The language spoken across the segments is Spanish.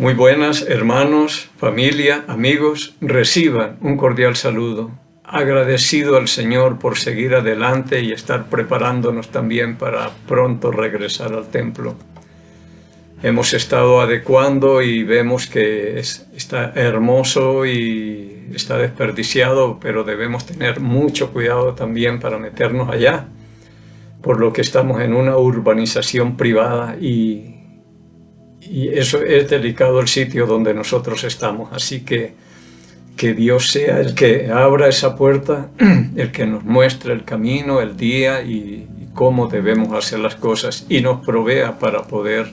Muy buenas, hermanos, familia, amigos, reciban un cordial saludo. Agradecido al Señor por seguir adelante y estar preparándonos también para pronto regresar al templo. Hemos estado adecuando y vemos que está hermoso y está desperdiciado, pero debemos tener mucho cuidado también para meternos allá, por lo que estamos en una urbanización privada y eso es delicado el sitio donde nosotros estamos. Así que Dios sea el que abra esa puerta, el que nos muestre el camino, el día y cómo debemos hacer las cosas y nos provea para poder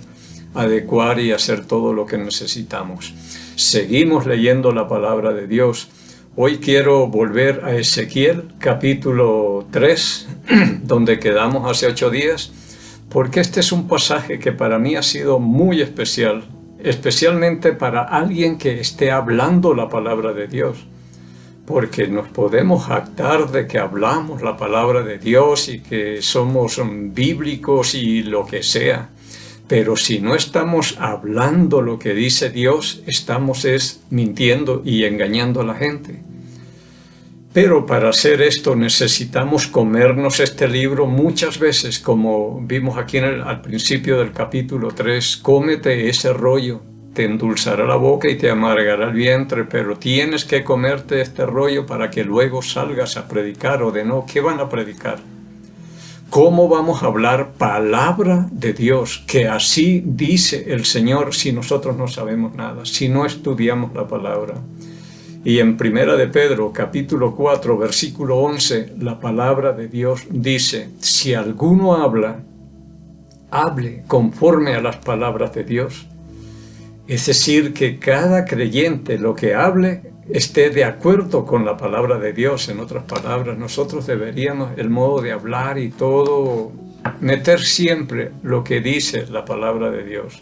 adecuar y hacer todo lo que necesitamos. Seguimos leyendo la palabra de Dios. Hoy quiero volver a Ezequiel capítulo 3, donde quedamos hace 8 días, porque este es un pasaje que para mí ha sido muy especial, especialmente para alguien que esté hablando la palabra de Dios, porque nos podemos jactar de que hablamos la palabra de Dios y que somos bíblicos y lo que sea, pero si no estamos hablando lo que dice Dios, estamos mintiendo y engañando a la gente. Pero para hacer esto necesitamos comernos este libro muchas veces, como vimos aquí al principio del capítulo 3. Cómete ese rollo, te endulzará la boca y te amargará el vientre, pero tienes que comerte este rollo para que luego salgas a predicar, o de no, ¿qué van a predicar? ¿Cómo vamos a hablar palabra de Dios? Que así dice el Señor si nosotros no sabemos nada, si no estudiamos la palabra. Y en Primera de Pedro, capítulo 4, versículo 11, la palabra de Dios dice: si alguno habla, hable conforme a las palabras de Dios. Es decir, que cada creyente lo que hable esté de acuerdo con la palabra de Dios. En otras palabras, nosotros deberíamos, el modo de hablar y todo, meter siempre lo que dice la palabra de Dios.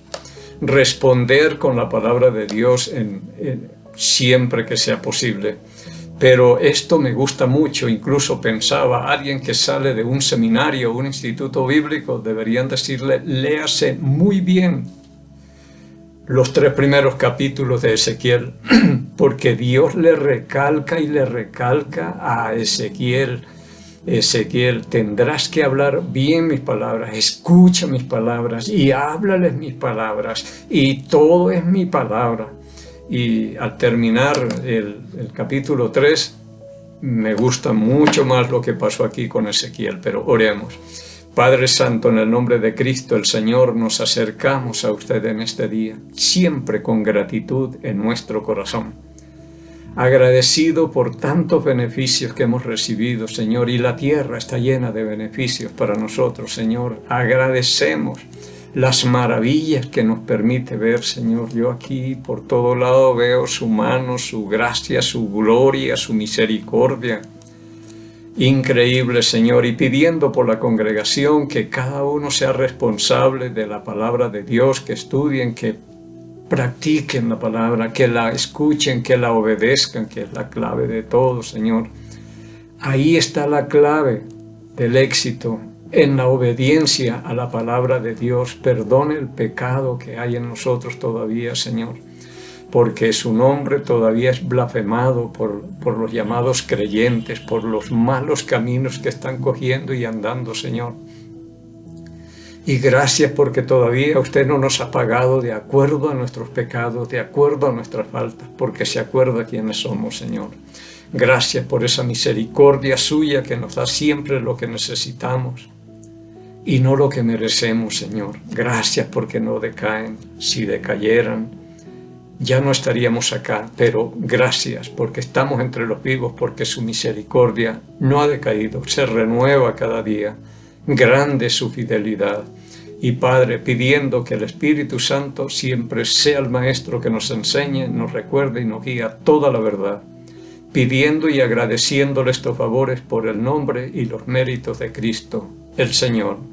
Responder con la palabra de Dios siempre que sea posible. Pero esto me gusta mucho. Incluso pensaba, alguien que sale de un seminario, un instituto bíblico, deberían decirle: léase muy bien los 3 primeros capítulos de Ezequiel, porque Dios le recalca y le recalca a Ezequiel: Ezequiel, tendrás que hablar bien mis palabras, escucha mis palabras y háblales mis palabras, y todo es mi palabra. Y al terminar el capítulo 3, me gusta mucho más lo que pasó aquí con Ezequiel, pero oremos. Padre Santo, en el nombre de Cristo, el Señor, nos acercamos a usted en este día, siempre con gratitud en nuestro corazón. Agradecido por tantos beneficios que hemos recibido, Señor, y la tierra está llena de beneficios para nosotros, Señor. Agradecemos las maravillas que nos permite ver, Señor. Yo aquí por todo lado veo su mano, su gracia, su gloria, su misericordia. Increíble, Señor, y pidiendo por la congregación que cada uno sea responsable de la palabra de Dios, que estudien, que practiquen la palabra, que la escuchen, que la obedezcan, que es la clave de todo, Señor. Ahí está la clave del éxito, en la obediencia a la palabra de Dios. Perdone el pecado que hay en nosotros todavía, Señor, porque su nombre todavía es blasfemado por los llamados creyentes, por los malos caminos que están cogiendo y andando, Señor. Y gracias porque todavía usted no nos ha pagado de acuerdo a nuestros pecados, de acuerdo a nuestras faltas, porque se acuerda quiénes somos, Señor. Gracias por esa misericordia suya que nos da siempre lo que necesitamos y no lo que merecemos, Señor. Gracias porque no decaen. Si decayeran, ya no estaríamos acá, pero gracias porque estamos entre los vivos, porque su misericordia no ha decaído, se renueva cada día. Grande es su fidelidad. Y Padre, pidiendo que el Espíritu Santo siempre sea el Maestro que nos enseñe, nos recuerde y nos guía toda la verdad, pidiendo y agradeciéndole estos favores por el nombre y los méritos de Cristo, el Señor.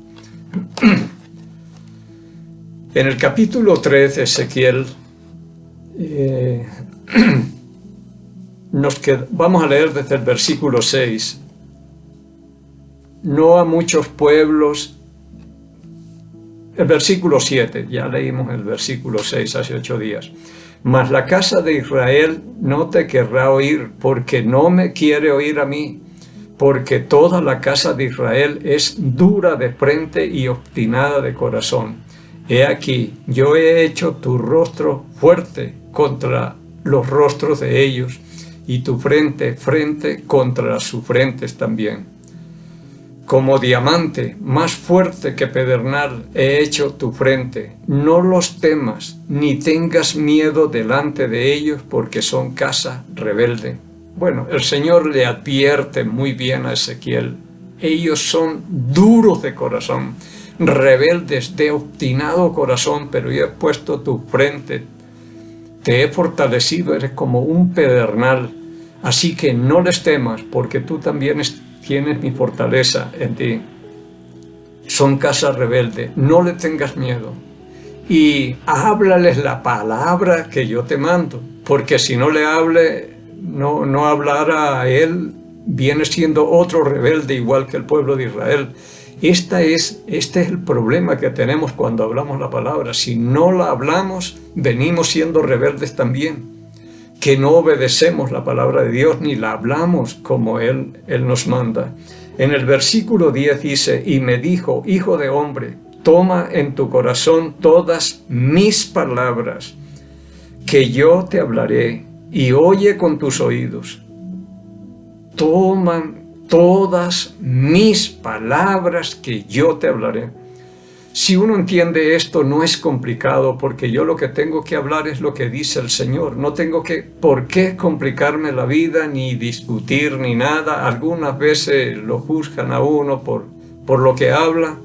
En el capítulo 3 de Ezequiel, vamos a leer desde el versículo 6. No a muchos pueblos el versículo 7, ya leímos el versículo 6 hace 8 días. Mas la casa de Israel no te querrá oír, porque no me quiere oír a mí, porque toda la casa de Israel es dura de frente y obstinada de corazón. He aquí, yo he hecho tu rostro fuerte contra los rostros de ellos, y tu frente contra sus frentes también. Como diamante, más fuerte que pedernal, he hecho tu frente. No los temas, ni tengas miedo delante de ellos, porque son casa rebelde. Bueno, el Señor le advierte muy bien a Ezequiel. Ellos son duros de corazón, rebeldes, de obstinado corazón, pero yo he puesto tu frente, te he fortalecido, eres como un pedernal. Así que no les temas, porque tú también tienes mi fortaleza en ti. Son casa rebelde, no le tengas miedo. Y háblales la palabra que yo te mando, porque si no le hable, no hablara a él, viene siendo otro rebelde igual que el pueblo de Israel. Este es el problema que tenemos cuando hablamos la palabra. Si no la hablamos, venimos siendo rebeldes también, que no obedecemos la palabra de Dios ni la hablamos como Él nos manda. En el versículo 10 dice, y me dijo, hijo de hombre, toma en tu corazón todas mis palabras, que yo te hablaré, y oye con tus oídos. Toma todas mis palabras que yo te hablaré. Si uno entiende esto, no es complicado, porque yo lo que tengo que hablar es lo que dice el Señor. No tengo por qué complicarme la vida, ni discutir, ni nada. Algunas veces lo juzgan a uno por lo que habla.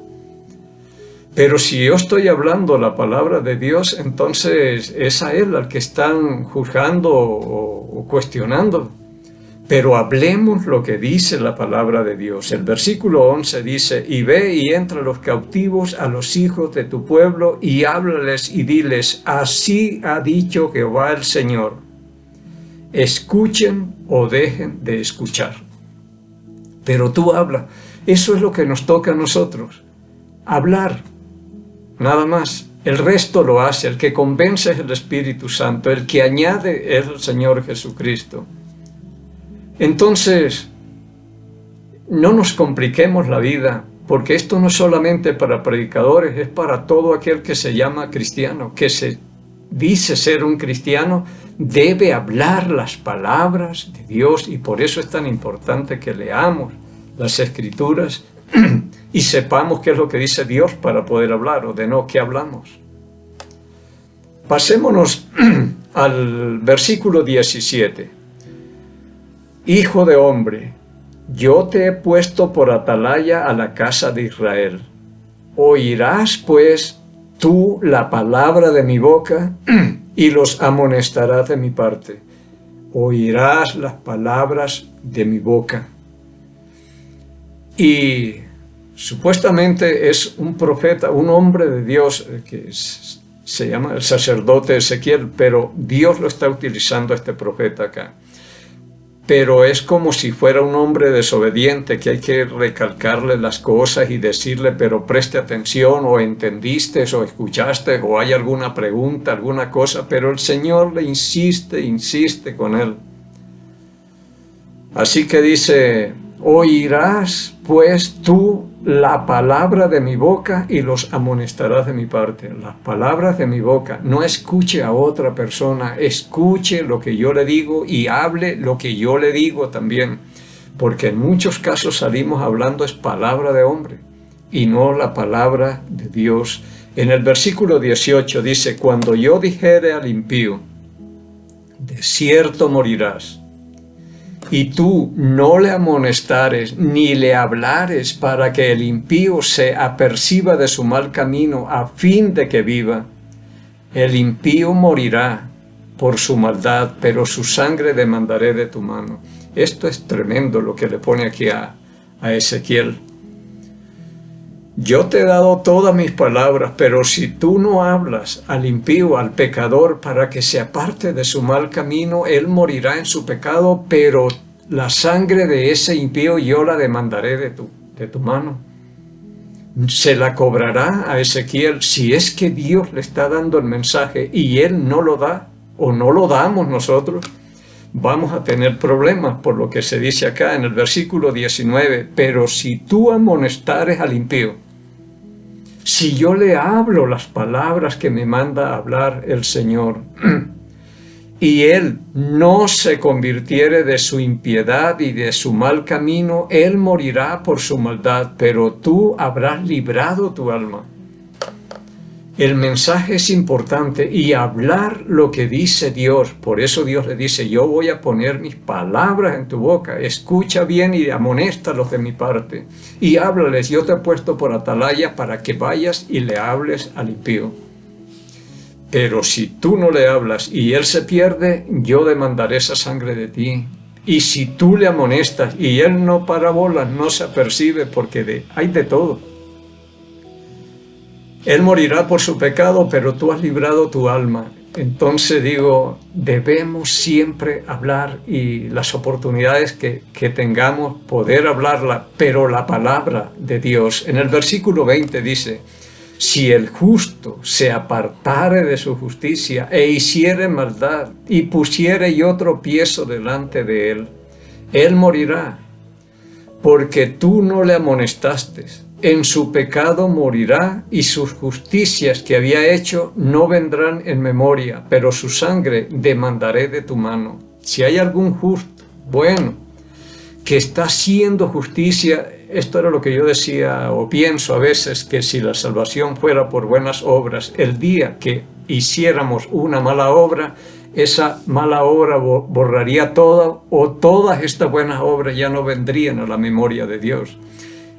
Pero si yo estoy hablando la palabra de Dios, entonces es a Él al que están juzgando o cuestionando. Pero hablemos lo que dice la palabra de Dios. El versículo 11 dice, y ve y entra a los cautivos, a los hijos de tu pueblo, y háblales y diles, así ha dicho Jehová el Señor. Escuchen o dejen de escuchar. Pero tú habla. Eso es lo que nos toca a nosotros. Hablar. Nada más. El resto lo hace. El que convence es el Espíritu Santo. El que añade es el Señor Jesucristo. Entonces, no nos compliquemos la vida, porque esto no es solamente para predicadores, es para todo aquel que se llama cristiano, que se dice ser un cristiano, debe hablar las palabras de Dios, y por eso es tan importante que leamos las Escrituras y sepamos qué es lo que dice Dios para poder hablar, o de no, qué hablamos. Pasémonos al versículo 17. Hijo de hombre, yo te he puesto por atalaya a la casa de Israel. Oirás, pues, tú la palabra de mi boca y los amonestarás de mi parte. Oirás las palabras de mi boca. Y supuestamente es un profeta, un hombre de Dios, que se llama el sacerdote Ezequiel, pero Dios lo está utilizando este profeta acá. Pero es como si fuera un hombre desobediente, que hay que recalcarle las cosas y decirle, pero preste atención, o entendiste, o escuchaste, o hay alguna pregunta, alguna cosa, pero el Señor le insiste con él. Así que dice, oirás pues tú la palabra de mi boca y los amonestarás de mi parte. Las palabras de mi boca. No escuche a otra persona, escuche lo que yo le digo y hable lo que yo le digo también. Porque en muchos casos salimos hablando es palabra de hombre y no la palabra de Dios. En el versículo 18 dice, cuando yo dijere al impío, de cierto morirás, y tú no le amonestares ni le hablares para que el impío se aperciba de su mal camino a fin de que viva, el impío morirá por su maldad, pero su sangre demandaré de tu mano. Esto es tremendo lo que le pone aquí a Ezequiel. Yo te he dado todas mis palabras, pero si tú no hablas al impío, al pecador, para que se aparte de su mal camino, él morirá en su pecado, pero la sangre de ese impío yo la demandaré de tu mano. se la cobrará a Ezequiel si es que Dios le está dando el mensaje y él no lo da o no lo damos nosotros. Vamos a tener problemas por lo que se dice acá en el versículo 19. Pero si tú amonestares al impío, si yo le hablo las palabras que me manda hablar el Señor, y él no se convirtiere de su impiedad y de su mal camino, él morirá por su maldad, pero tú habrás librado tu alma. El mensaje es importante y hablar lo que dice Dios. Por eso Dios le dice, yo voy a poner mis palabras en tu boca. Escucha bien y amonéstalos de mi parte. Y háblales, yo te he puesto por atalaya para que vayas y le hables al impío. Pero si tú no le hablas y él se pierde, yo demandaré esa sangre de ti. Y si tú le amonestas y él no para bolas, no se apercibe, porque hay de todo. Él morirá por su pecado, pero tú has librado tu alma. Entonces digo, debemos siempre hablar y las oportunidades que tengamos, poder hablarla, pero la palabra de Dios. En el versículo 20 dice, si el justo se apartare de su justicia e hiciere maldad y pusiere yo tropiezo delante de él, él morirá, porque tú no le amonestaste. En su pecado morirá y sus justicias que había hecho no vendrán en memoria, pero su sangre demandaré de tu mano. Si hay algún justo, bueno, que está haciendo justicia, esto era lo que yo decía o pienso a veces, que si la salvación fuera por buenas obras, el día que hiciéramos una mala obra, esa mala obra borraría toda, o todas estas buenas obras ya no vendrían a la memoria de Dios.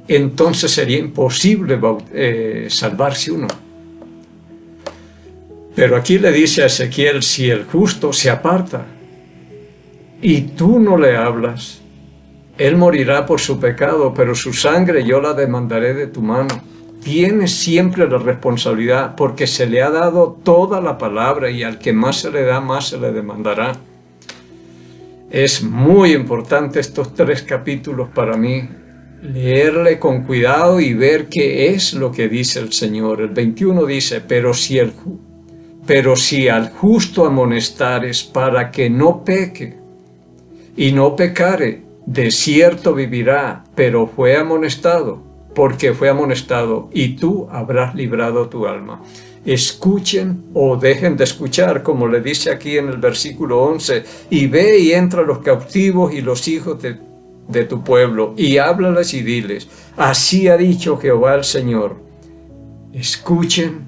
Entonces sería imposible salvarse uno. Pero aquí le dice a Ezequiel, si el justo se aparta y tú no le hablas, él morirá por su pecado, pero su sangre yo la demandaré de tu mano. Tienes siempre la responsabilidad, porque se le ha dado toda la palabra y al que más se le da, más se le demandará. Es muy importante estos 3 capítulos para mí. Leerle con cuidado y ver qué es lo que dice el Señor. El 21 dice, pero si al justo amonestares para que no peque y no pecare, de cierto vivirá, pero fue amonestado, porque fue amonestado, y tú habrás librado tu alma. Escuchen o dejen de escuchar, como le dice aquí en el versículo 11, y ve y entra a los cautivos y los hijos de tu pueblo, y háblales y diles, así ha dicho Jehová el Señor. Escuchen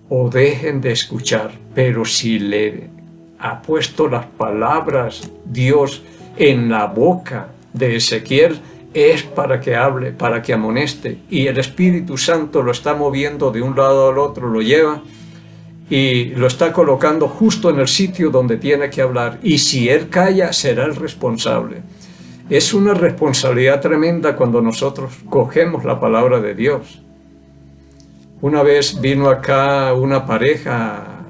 o dejen de escuchar, pero si le ha puesto las palabras Dios en la boca de Ezequiel, es para que hable, para que amoneste, y el Espíritu Santo lo está moviendo de un lado al otro, lo lleva y lo está colocando justo en el sitio donde tiene que hablar, y si él calla, será el responsable. Es una responsabilidad tremenda cuando nosotros cogemos la palabra de Dios. Una vez vino acá una pareja,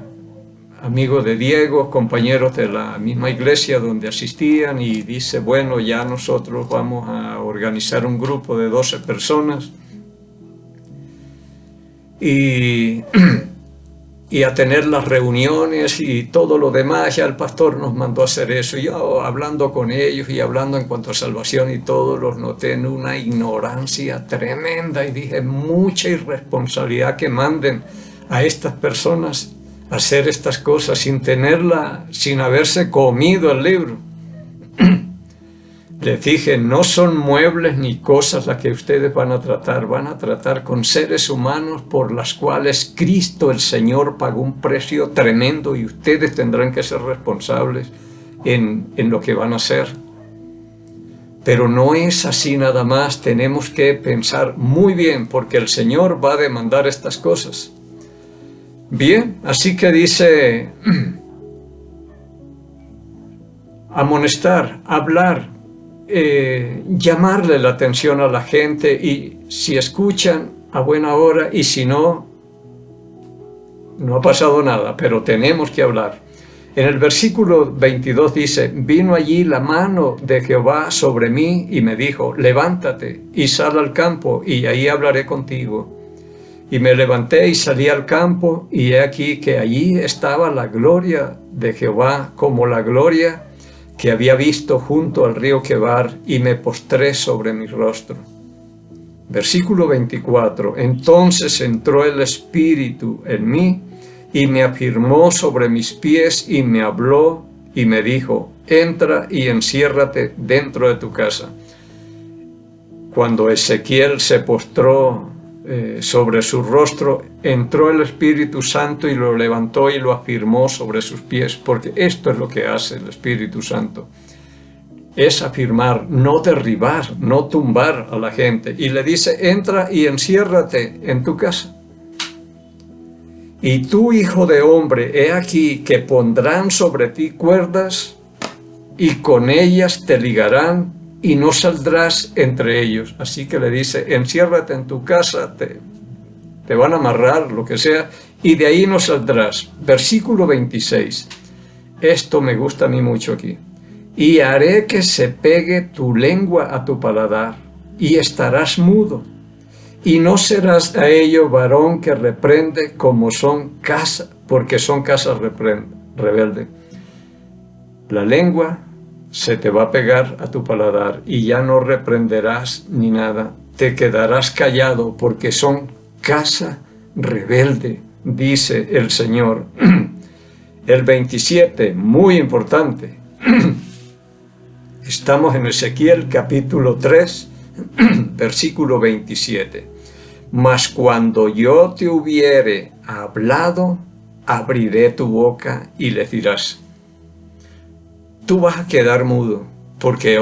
amigos de Diego, compañeros de la misma iglesia donde asistían, y dice, bueno, ya nosotros vamos a organizar un grupo de 12 personas y a tener las reuniones y todo lo demás. Ya el pastor nos mandó a hacer eso. Y yo, hablando con ellos y hablando en cuanto a salvación y todo, los noté en una ignorancia tremenda, y dije, mucha irresponsabilidad que manden a estas personas a hacer estas cosas sin haberse comido el libro. Les dije, no son muebles ni cosas las que ustedes van a tratar con seres humanos por las cuales Cristo el Señor pagó un precio tremendo, y ustedes tendrán que ser responsables en lo que van a hacer. Pero no es así nada más, tenemos que pensar muy bien, porque el Señor va a demandar estas cosas. Bien, así que dice, amonestar, hablar, llamarle la atención a la gente, y si escuchan, a buena hora, y si no, no ha pasado nada, pero tenemos que hablar. En el versículo 22 dice, vino allí la mano de Jehová sobre mí y me dijo, levántate y sal al campo y ahí hablaré contigo. Y me levanté y salí al campo, y he aquí que allí estaba la gloria de Jehová, como la gloria que había visto junto al río Quebar, y me postré sobre mi rostro. Versículo 24. Entonces entró el Espíritu en mí, y me afirmó sobre mis pies, y me habló, y me dijo: entra y enciérrate dentro de tu casa. Cuando Ezequiel se postró sobre su rostro, entró el Espíritu Santo y lo levantó y lo afirmó sobre sus pies, porque esto es lo que hace el Espíritu Santo. Es afirmar, no derribar, no tumbar a la gente. Y le dice: entra y enciérrate en tu casa. Y tú, hijo de hombre, he aquí que pondrán sobre ti cuerdas, y con ellas te ligarán, y no saldrás entre ellos. Así que le dice: enciérrate en tu casa, te van a amarrar, lo que sea, y de ahí no saldrás. Versículo 26. Esto me gusta a mí mucho aquí. Y haré que se pegue tu lengua a tu paladar, y estarás mudo, y no serás a ello varón que reprende, como son casa, porque son casas rebelde. La lengua se te va a pegar a tu paladar, y ya no reprenderás ni nada. Te quedarás callado, porque son casa rebelde, dice el Señor. El 27, muy importante. Estamos en Ezequiel capítulo 3, versículo 27. Mas cuando yo te hubiere hablado, abriré tu boca y le dirás. Tú vas a quedar mudo, porque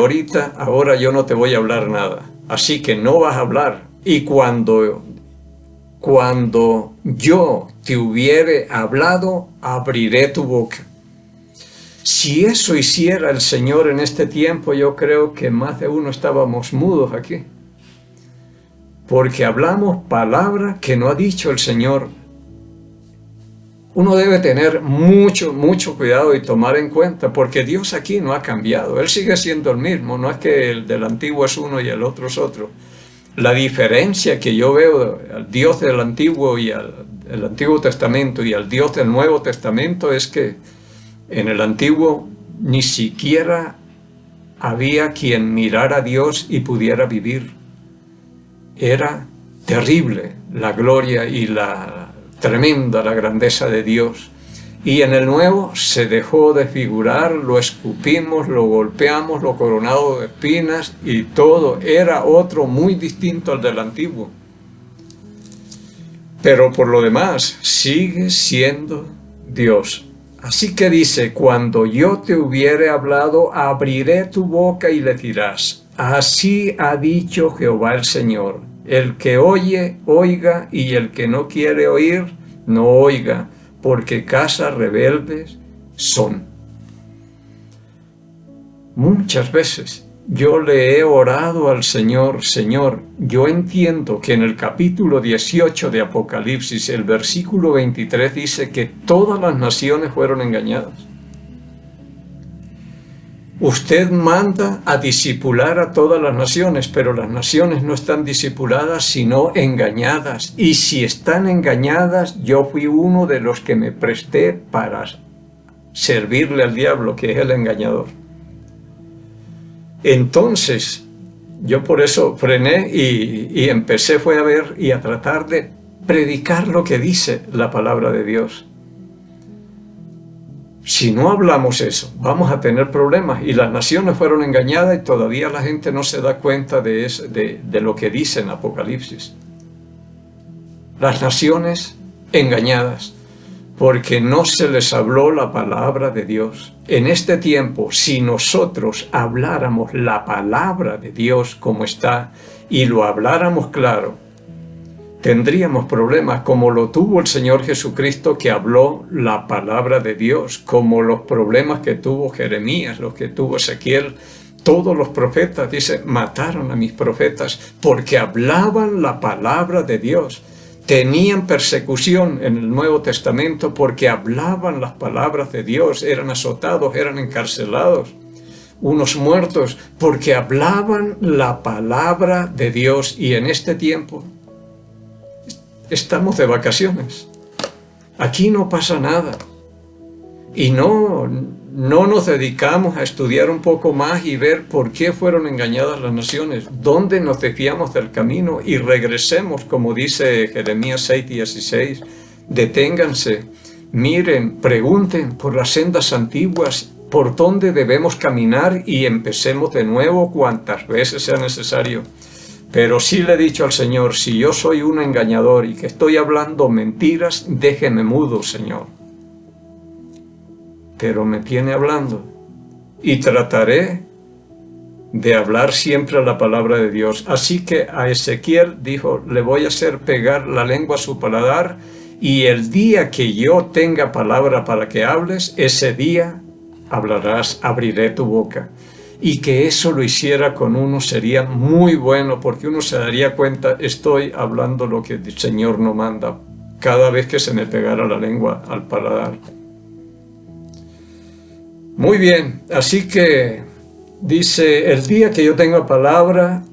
ahora yo no te voy a hablar nada. Así que no vas a hablar. Y cuando yo te hubiere hablado, abriré tu boca. Si eso hiciera el Señor en este tiempo, yo creo que más de uno estábamos mudos aquí. Porque hablamos palabra que no ha dicho el Señor. Uno debe tener mucho cuidado y tomar en cuenta, porque Dios aquí no ha cambiado. Él sigue siendo el mismo, no es que el del antiguo es uno y el otro es otro. La diferencia que yo veo al Dios del Antiguo y el Antiguo Testamento y al Dios del Nuevo Testamento es que en el Antiguo ni siquiera había quien mirara a Dios y pudiera vivir. Era terrible la gloria y la grandeza de Dios. Y en el Nuevo se dejó desfigurar, lo escupimos, lo golpeamos, lo coronado de espinas, y todo era otro muy distinto al del Antiguo. Pero por lo demás, sigue siendo Dios. Así que dice: cuando yo te hubiere hablado, abriré tu boca y le dirás: así ha dicho Jehová el Señor. El que oye, oiga, y el que no quiere oír, no oiga, porque casas rebeldes son. Muchas veces yo le he orado al Señor: Señor, yo entiendo que en el capítulo 18 de Apocalipsis, el versículo 23 dice que todas las naciones fueron engañadas. Usted manda a discipular a todas las naciones, pero las naciones no están discipuladas, sino engañadas. Y si están engañadas, yo fui uno de los que me presté para servirle al diablo, que es el engañador. Entonces, yo por eso frené y empecé a ver y a tratar de predicar lo que dice la palabra de Dios. Si no hablamos eso, vamos a tener problemas. Y las naciones fueron engañadas y todavía la gente no se da cuenta de lo que dice en Apocalipsis. Las naciones engañadas, porque no se les habló la palabra de Dios. En este tiempo, si nosotros habláramos la palabra de Dios como está, y lo habláramos claro, tendríamos problemas como lo tuvo el Señor Jesucristo, que habló la palabra de Dios, como los problemas que tuvo Jeremías, los que tuvo Ezequiel. Todos los profetas, dice, mataron a mis profetas porque hablaban la palabra de Dios. Tenían persecución en el Nuevo Testamento porque hablaban las palabras de Dios. Eran azotados, eran encarcelados, unos muertos, porque hablaban la palabra de Dios. Y en este tiempo estamos de vacaciones. Aquí no pasa nada. Y no nos dedicamos a estudiar un poco más y ver por qué fueron engañadas las naciones, dónde nos desviamos del camino y regresemos, como dice Jeremías 6:16, deténganse, miren, pregunten por las sendas antiguas, por dónde debemos caminar y empecemos de nuevo cuantas veces sea necesario. Pero sí le he dicho al Señor, si yo soy un engañador y que estoy hablando mentiras, déjeme mudo, Señor. Pero me tiene hablando y trataré de hablar siempre la palabra de Dios. Así que a Ezequiel dijo, le voy a hacer pegar la lengua a su paladar y el día que yo tenga palabra para que hables, ese día hablarás, abriré tu boca. Y que eso lo hiciera con uno sería muy bueno, porque uno se daría cuenta, estoy hablando lo que el Señor no manda, cada vez que se me pegara la lengua al paladar. Muy bien, así que dice, el día que yo tenga palabra,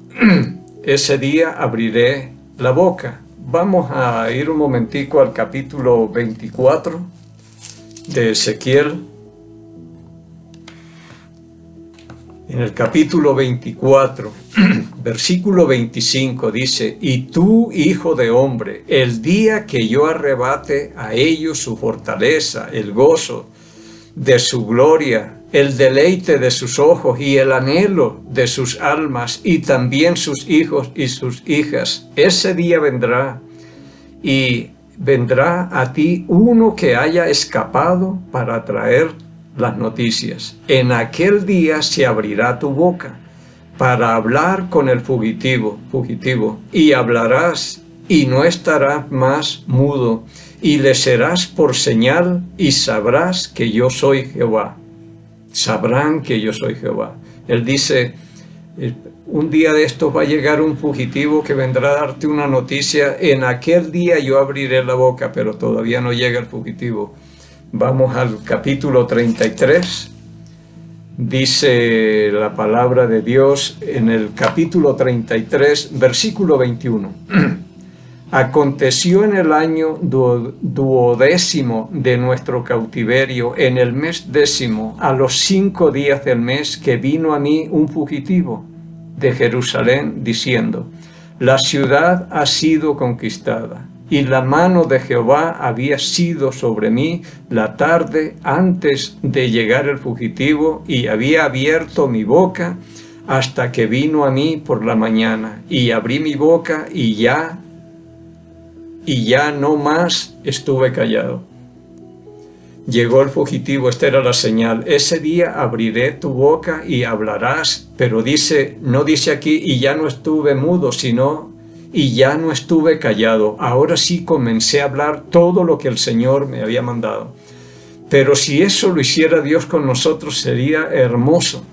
ese día abriré la boca. Vamos a ir un momentico al capítulo 24 de Ezequiel. En el capítulo 24, versículo 25 dice, y tú, hijo de hombre, el día que yo arrebate a ellos su fortaleza, el gozo de su gloria, el deleite de sus ojos y el anhelo de sus almas, y también sus hijos y sus hijas, ese día vendrá, y vendrá a ti uno que haya escapado para traer las noticias. En aquel día se abrirá tu boca para hablar con el fugitivo, y hablarás y no estarás más mudo, y le serás por señal y sabrás que yo soy Jehová. Sabrán que yo soy Jehová. Él dice, un día de estos va a llegar un fugitivo que vendrá a darte una noticia, en aquel día yo abriré la boca, pero todavía no llega el fugitivo. Vamos al capítulo 33, dice la palabra de Dios en el capítulo 33, versículo 21. Aconteció en el año duodécimo de nuestro cautiverio, en el mes 10, a los 5 días del mes, que vino a mí un fugitivo de Jerusalén, diciendo, la ciudad ha sido conquistada, y la mano de Jehová había sido sobre mí la tarde antes de llegar el fugitivo, y había abierto mi boca hasta que vino a mí por la mañana, y abrí mi boca y ya no más estuve callado. Llegó el fugitivo, esta era la señal, ese día abriré tu boca y hablarás, pero no dice aquí, y ya no estuve mudo, sino, y ya no estuve callado. Ahora sí comencé a hablar todo lo que el Señor me había mandado. Pero si eso lo hiciera Dios con nosotros, sería hermoso.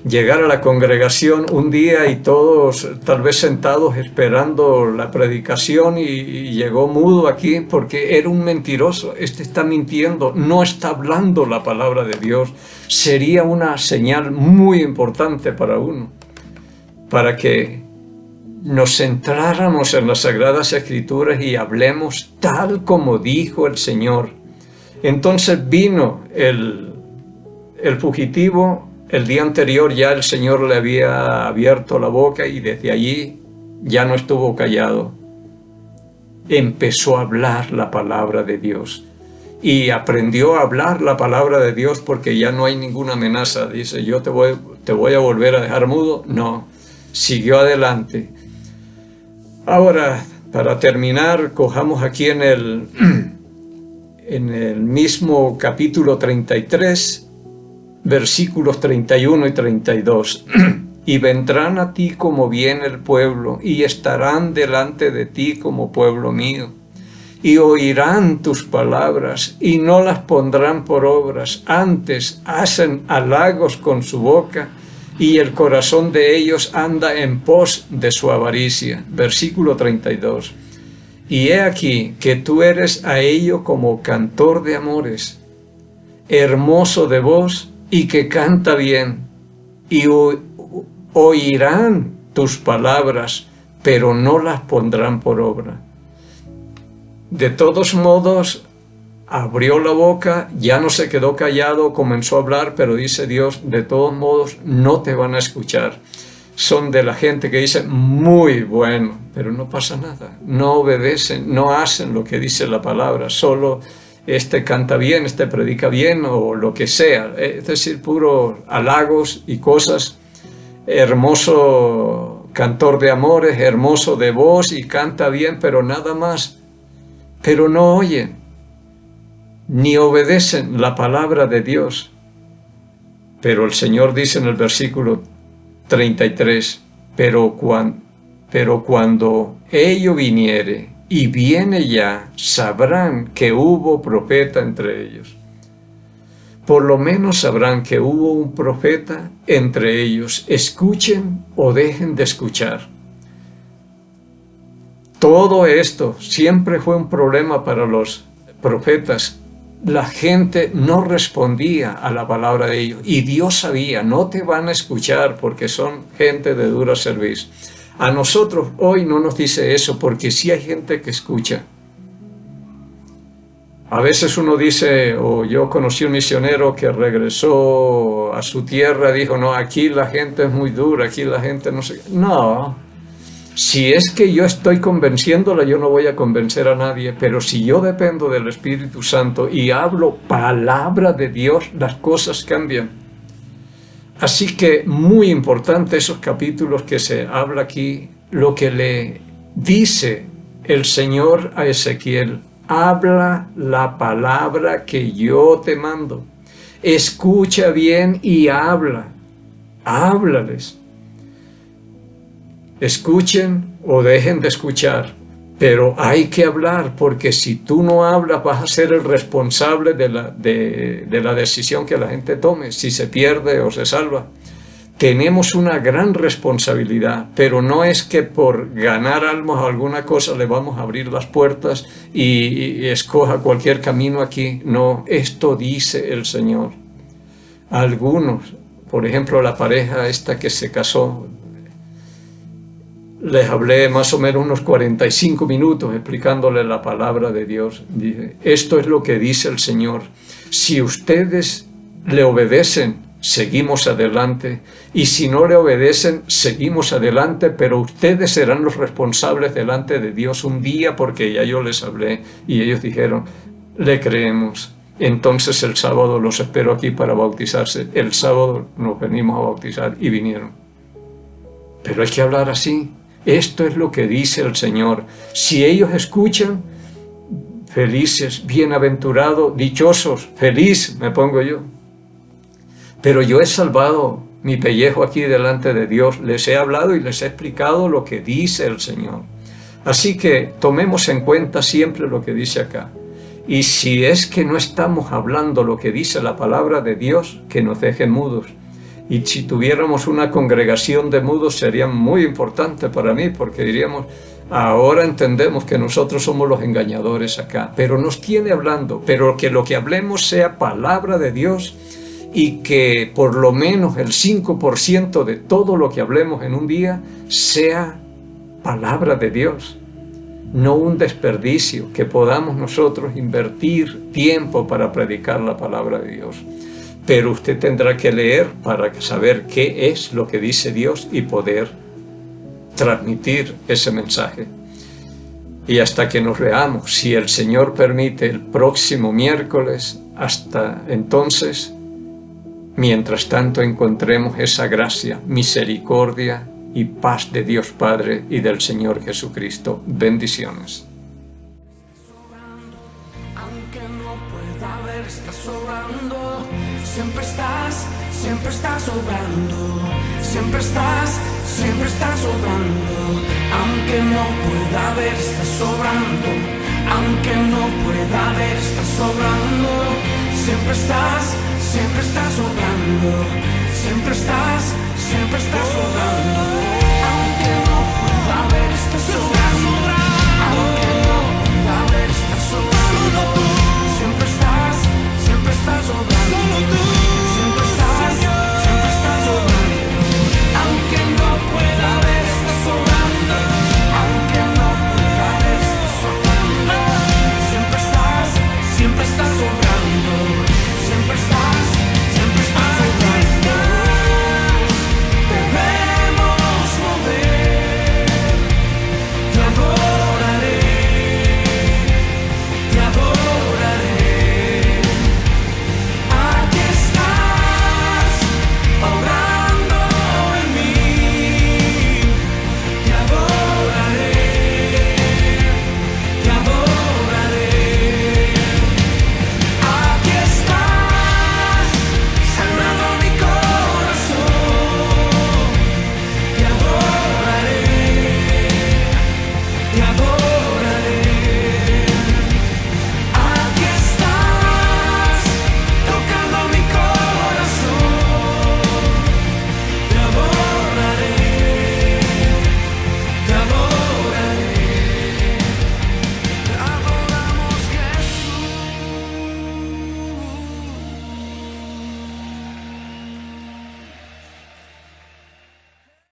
Llegar a la congregación un día y todos tal vez sentados esperando la predicación y llegó mudo aquí porque era un mentiroso, este está mintiendo, no está hablando la palabra de Dios. Sería una señal muy importante para uno, para que nos centráramos en las Sagradas Escrituras y hablemos tal como dijo el Señor. Entonces vino el fugitivo. El día anterior ya el Señor le había abierto la boca y desde allí ya no estuvo callado. Empezó a hablar la palabra de Dios y aprendió a hablar la palabra de Dios porque ya no hay ninguna amenaza. Dice, yo te voy a volver a dejar mudo. No, siguió adelante. Ahora, para terminar, cojamos aquí en el mismo capítulo 33, versículos 31 y 32. Y vendrán a ti como viene el pueblo, y estarán delante de ti como pueblo mío. Y oirán tus palabras, y no las pondrán por obras. Antes hacen halagos con su boca, y el corazón de ellos anda en pos de su avaricia. Versículo 32. Y he aquí que tú eres a ello como cantor de amores, hermoso de voz, y que canta bien, y oirán tus palabras, pero no las pondrán por obra. De todos modos, abrió la boca, ya no se quedó callado, comenzó a hablar, pero dice Dios, de todos modos no te van a escuchar. Son de la gente que dice, muy bueno, pero no pasa nada. No obedecen, no hacen lo que dice la palabra, solo este canta bien, este predica bien o lo que sea. Es decir, puros halagos y cosas. Hermoso cantor de amores, hermoso de voz y canta bien, pero nada más. Pero no oyen, ni obedecen la palabra de Dios. Pero el Señor dice en el versículo 33, pero cuando ello viniere, y viene ya, sabrán que hubo profeta entre ellos. Por lo menos sabrán que hubo un profeta entre ellos. Escuchen o dejen de escuchar. Todo esto siempre fue un problema para los profetas. La gente no respondía a la palabra de ellos. Y Dios sabía, no te van a escuchar porque son gente de dura cerviz. A nosotros hoy no nos dice eso porque sí hay gente que escucha. A veces uno dice, o yo conocí un misionero que regresó a su tierra, dijo, no, aquí la gente es muy dura, aquí la gente no sé. No, si es que yo estoy convenciéndola, yo no voy a convencer a nadie, pero si yo dependo del Espíritu Santo y hablo palabra de Dios, las cosas cambian. Así que muy importante esos capítulos que se habla aquí, lo que le dice el Señor a Ezequiel. Habla la palabra que yo te mando. Escucha bien y habla. Háblales. Escuchen o dejen de escuchar. Pero hay que hablar porque si tú no hablas vas a ser el responsable de la decisión que la gente tome. Si se pierde o se salva. Tenemos una gran responsabilidad, pero no es que por ganar almas o alguna cosa le vamos a abrir las puertas y escoja cualquier camino aquí. No, esto dice el Señor. Algunos, por ejemplo, la pareja esta que se casó, les hablé más o menos unos 45 minutos explicándole la palabra de Dios. Dije, esto es lo que dice el Señor. Si ustedes le obedecen, seguimos adelante, y si no le obedecen, seguimos adelante, pero ustedes serán los responsables delante de Dios un día, porque ya yo les hablé, y ellos dijeron, le creemos. Entonces el sábado los espero aquí para bautizarse. El sábado nos venimos a bautizar y vinieron. Pero hay que hablar así. Esto es lo que dice el Señor. Si ellos escuchan, felices, bienaventurados, dichosos, feliz me pongo yo. Pero yo he salvado mi pellejo aquí delante de Dios, les he hablado y les he explicado lo que dice el Señor. Así que tomemos en cuenta siempre lo que dice acá. Y si es que no estamos hablando lo que dice la palabra de Dios, que nos dejen mudos. Y si tuviéramos una congregación de mudos sería muy importante para mí, porque diríamos, ahora entendemos que nosotros somos los engañadores acá, pero nos tiene hablando, pero que lo que hablemos sea palabra de Dios, y que por lo menos el 5% de todo lo que hablemos en un día sea palabra de Dios, no un desperdicio, que podamos nosotros invertir tiempo para predicar la palabra de Dios. Pero usted tendrá que leer para saber qué es lo que dice Dios y poder transmitir ese mensaje. Y hasta que nos veamos, si el Señor permite, el próximo miércoles, hasta entonces, mientras tanto encontremos esa gracia, misericordia y paz de Dios Padre y del Señor Jesucristo. Bendiciones. Aunque no pueda ver, estás sobrando. Siempre estás sobrando. Siempre estás sobrando. Aunque no pueda ver, estás sobrando. Aunque no pueda ver, estás sobrando. Siempre estás sobrando. Siempre estás sobrando.